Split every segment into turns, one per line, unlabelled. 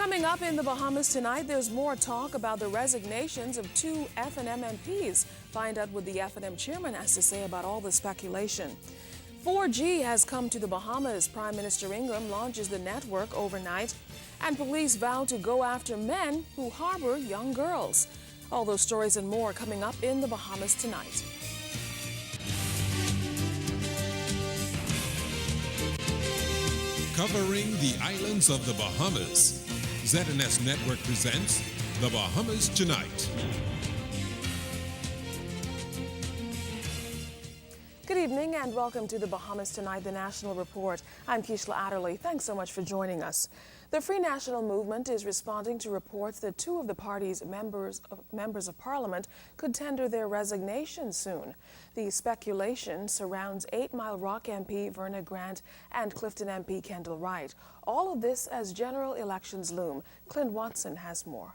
Coming up in the Bahamas tonight, there's more talk about the resignations of two F&M MPs. Find out what the F&M chairman has to say about all the speculation. 4G has come to the Bahamas. Prime Minister Ingraham launches the network overnight. And police vow to go after men who harbor young girls. All those stories and more coming up in the Bahamas tonight.
Covering the islands of the Bahamas, ZNS Network presents The Bahamas Tonight.
Good evening and welcome to the Bahamas Tonight, the National Report. I'm Keishla Adderley. Thanks so much for joining us. The Free National Movement is responding to reports that two of the party's members of Parliament could tender their resignation soon. The speculation surrounds 8 Mile Rock MP Verna Grant and Clifton MP Kendall Wright. All of this as general elections loom. Clint Watson has more.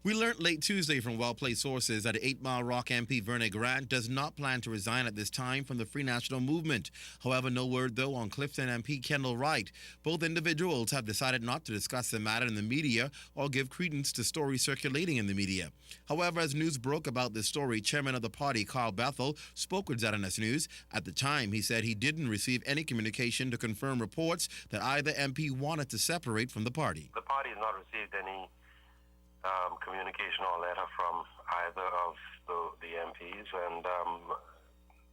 We learned late Tuesday from well-placed sources that 8 Mile Rock MP Verna Grant does not plan to resign at this time from the Free National Movement. However, no word, though, on Clifton MP Kendall Wright. Both individuals have decided not to discuss the matter in the media or give credence to stories circulating in the media. However, as news broke about this story, chairman of the party, Carl Bethel, spoke with ZNS News. At the time, he said he didn't receive any communication to confirm reports that either MP wanted to separate from the party.
The party has not received any communication or letter from either of the MPs, and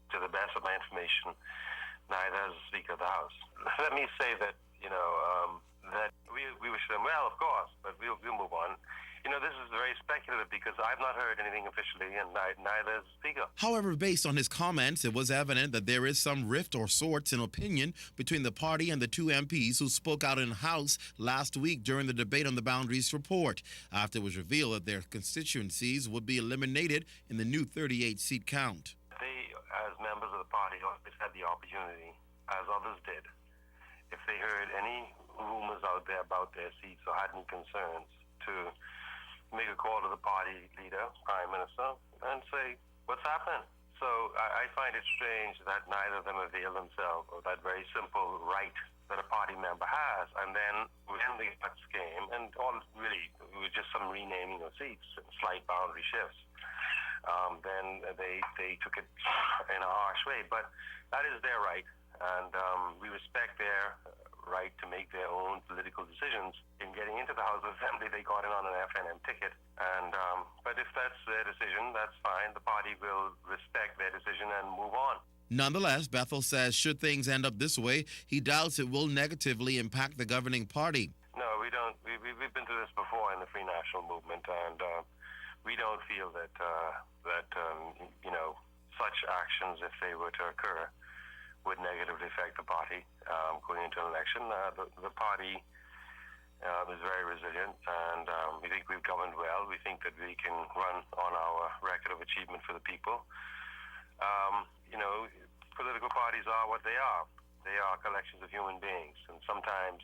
to the best of my information, neither has the Speaker of the House. Let me say that, that we wish them well, of course, but we'll move on. This is very speculative because I've not heard anything officially, and neither has the Speaker.
However, based on his comments, it was evident that there is some rift or sorts in opinion between the party and the two MPs who spoke out in House last week during the debate on the Boundaries report, after it was revealed that their constituencies would be eliminated in the new 38-seat count.
They, as members of the party, always had the opportunity, as others did, if they heard any rumors out there about their seats or had any concerns, to make a call to the party leader, Prime Minister, and say, what's happened? So I find it strange that neither of them avail themselves of that very simple right that a party member has. And then when the cuts came, and all really, it was just some renaming of seats, slight boundary shifts, then they took it in a harsh way. But that is their right, and we respect their right to make their own political decisions. In getting into the House of Assembly, they got in on an F&M ticket, and but if that's their decision, that's fine. The party will respect their decision and move on.
Nonetheless, Bethel says should things end up this way, he doubts it will negatively impact the governing party.
No, we don't. We've been through this before in the Free National Movement, and we don't feel that such actions, if they were to occur, would negatively affect the party going into an election. The party is very resilient, and we think we've governed well. We think that we can run on our record of achievement for the people. Political parties are what they are. They are collections of human beings, and sometimes,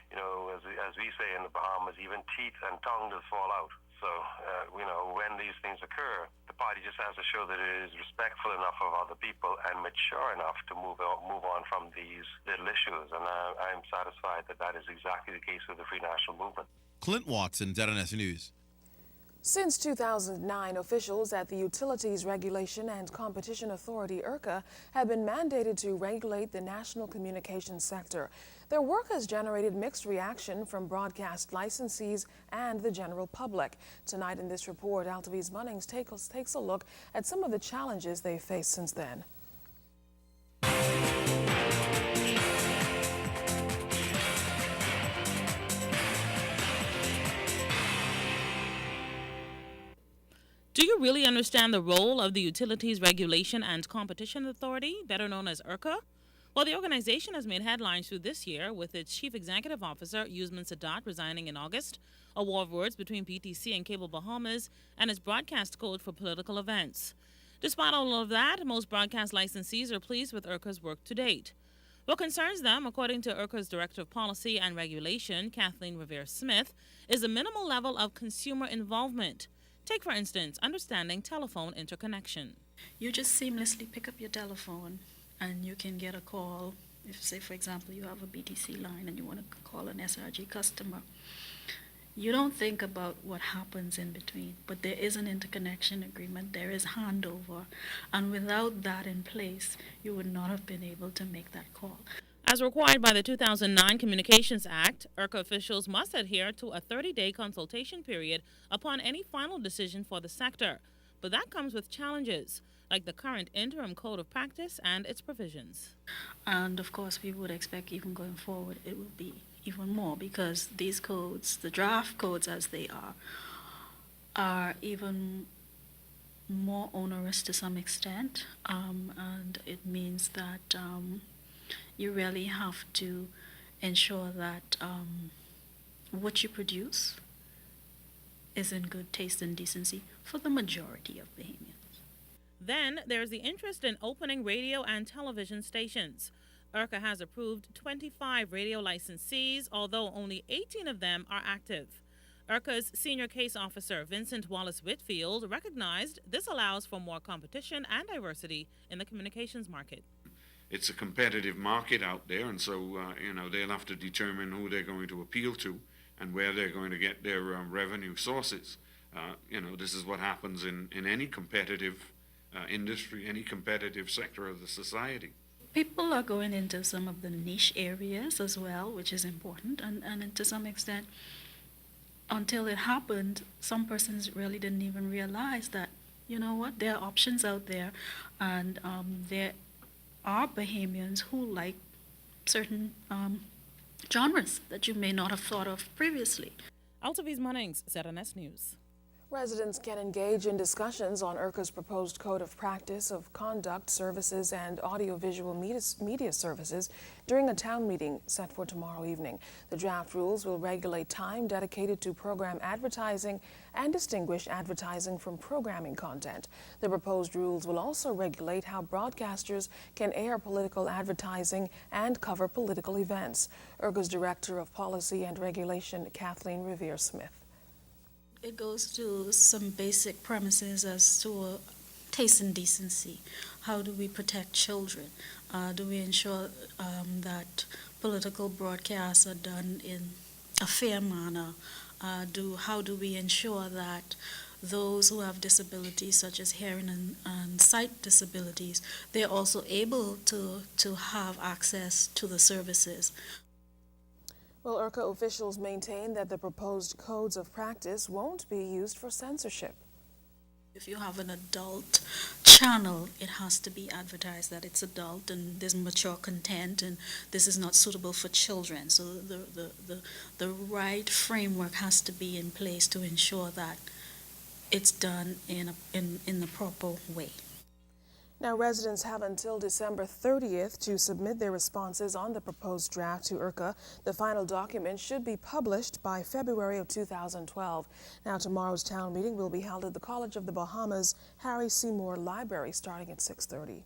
as we say in the Bahamas, even teeth and tongue does fall out. So, when these things occur, the party just has to show that it is respectful enough of other people and mature enough to move on from these little issues. And I'm satisfied that that is exactly the case with the Free National Movement.
Clint Watson, ZNS News.
Since 2009, officials at the Utilities Regulation and Competition Authority, IRCA, have been mandated to regulate the national communications sector. Their work has generated mixed reaction from broadcast licensees and the general public. Tonight in this report, Altovise Munnings takes a look at some of the challenges they've faced since then.
Do you really understand the role of the Utilities Regulation and Competition Authority, better known as IRCA? Well, the organization has made headlines through this year with its chief executive officer, Usman Sadat, resigning in August, a war of words between PTC and Cable Bahamas, and its broadcast code for political events. Despite all of that, most broadcast licensees are pleased with IRCA's work to date. What concerns them, according to IRCA's Director of Policy and Regulation, Kathleen Revere-Smith, is a minimal level of consumer involvement. Take, for instance, understanding telephone interconnection.
You just seamlessly pick up your telephone and you can get a call if say for example you have a BTC line and you want to call an SRG customer, you don't think about what happens in between, but there is an interconnection agreement, there is handover, and without that in place, you would not have been able to make that call.
As required by the 2009 Communications Act, IRCA officials must adhere to a 30-day consultation period upon any final decision for the sector. But that comes with challenges, like the current interim code of practice and its provisions.
And of course, we would expect even going forward, it will be even more, because these codes, the draft codes as they are even more onerous to some extent, and it means that you really have to ensure that what you produce is in good taste and decency for the majority of Bahamians.
Then there's the interest in opening radio and television stations. IRCA has approved 25 radio licensees, although only 18 of them are active. IRCA's senior case officer, Vincent Wallace Whitfield, recognized this allows for more competition and diversity in the communications market.
It's a competitive market out there, and so they'll have to determine who they're going to appeal to and where they're going to get their revenue sources. This is what happens in any competitive industry, any competitive sector of the society.
People are going into some of the niche areas as well, which is important, and to some extent, until it happened, some persons really didn't even realize that, you know what, there are options out there, and there are Bahamians who like certain genres that you may not have thought of previously.
Altovise Munnings, ZNS News.
Residents can engage in discussions on IRCA's proposed Code of Practice of Conduct Services and Audiovisual Media Services during a town meeting set for tomorrow evening. The draft rules will regulate time dedicated to program advertising and distinguish advertising from programming content. The proposed rules will also regulate how broadcasters can air political advertising and cover political events. IRCA's Director of Policy and Regulation, Kathleen Revere-Smith.
It goes to some basic premises as to taste and decency. How do we protect children? Do we ensure that political broadcasts are done in a fair manner? How do we ensure that those who have disabilities such as hearing and sight disabilities, they're also able to have access to the services?
Well, IRCA officials maintain that the proposed codes of practice won't be used for censorship.
If you have an adult channel, it has to be advertised that it's adult and there's mature content and this is not suitable for children. So the right framework has to be in place to ensure that it's done in the proper way.
Now, residents have until December 30th to submit their responses on the proposed draft to IRCA. The final document should be published by February of 2012. Now, tomorrow's town meeting will be held at the College of the Bahamas Harry Seymour Library starting at 6:30.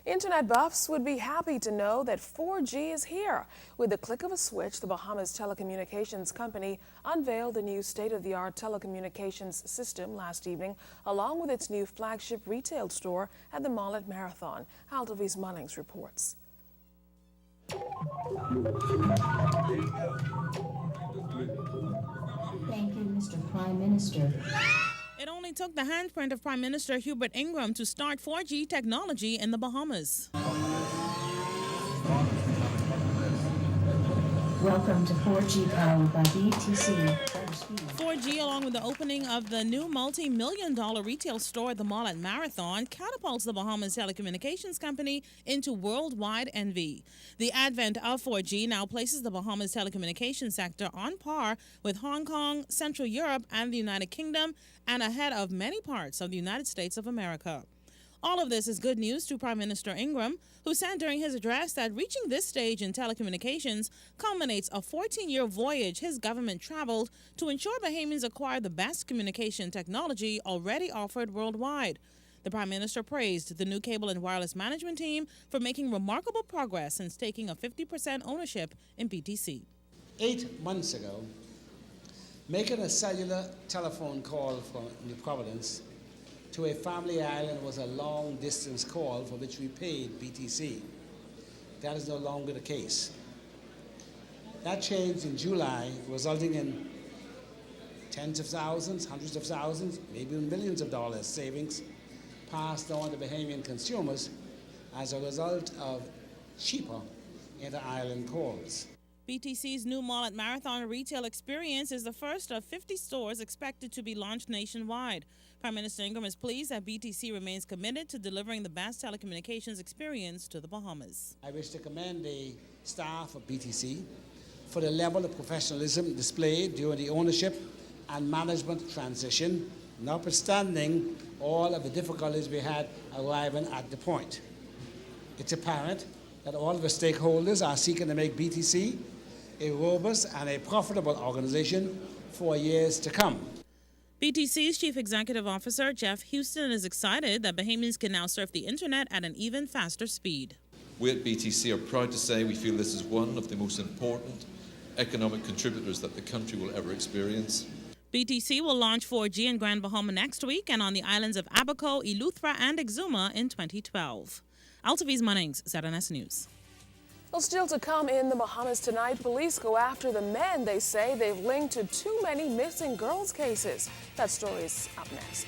Internet buffs would be happy to know that 4G is here. With the click of a switch, the Bahamas Telecommunications Company unveiled the new state-of-the-art telecommunications system last evening, along with its new flagship retail store at the Mall at Marathon. Altovise Munnings reports.
Thank you, Mr. Prime Minister.
It only took the handprint of Prime Minister Hubert Ingraham to start 4G technology in the Bahamas.
Welcome to 4G powered by BTC.
4G, along with the opening of the new multi-million-dollar retail store at the Mall at Marathon, catapults the Bahamas Telecommunications Company into worldwide envy. The advent of 4G now places the Bahamas telecommunications sector on par with Hong Kong, Central Europe, and the United Kingdom, and ahead of many parts of the United States of America. All of this is good news to Prime Minister Ingraham, who said during his address that reaching this stage in telecommunications culminates a 14-year voyage his government traveled to ensure Bahamians acquire the best communication technology already offered worldwide. The Prime Minister praised the new cable and wireless management team for making remarkable progress since taking a 50% ownership in BTC.
8 months ago, making a cellular telephone call from New Providence to a family island was a long-distance call for which we paid BTC. that is no longer the case. That changed in July, resulting in tens of thousands, hundreds of thousands, maybe even millions of dollars savings passed on to Bahamian consumers as a result of cheaper inter-island calls.
BTC's new Mall at Marathon retail experience is the first of 50 stores expected to be launched nationwide. Prime Minister Ingraham is pleased that BTC remains committed to delivering the best telecommunications experience to the Bahamas.
I wish to commend the staff of BTC for the level of professionalism displayed during the ownership and management transition, notwithstanding all of the difficulties we had arriving at the point. It's apparent that all of the stakeholders are seeking to make BTC a robust and a profitable organization for years to come.
BTC's Chief Executive Officer Jeff Houston is excited that Bahamians can now surf the internet at an even faster speed.
We at BTC are proud to say we feel this is one of the most important economic contributors that the country will ever experience.
BTC will launch 4G in Grand Bahama next week and on the islands of Abaco, Eleuthera, and Exuma in 2012. Altovise, Munnings, ZNS News.
Well, still to come in the Bahamas tonight, police go after the men they say they've linked to too many missing girls cases. That story is up next.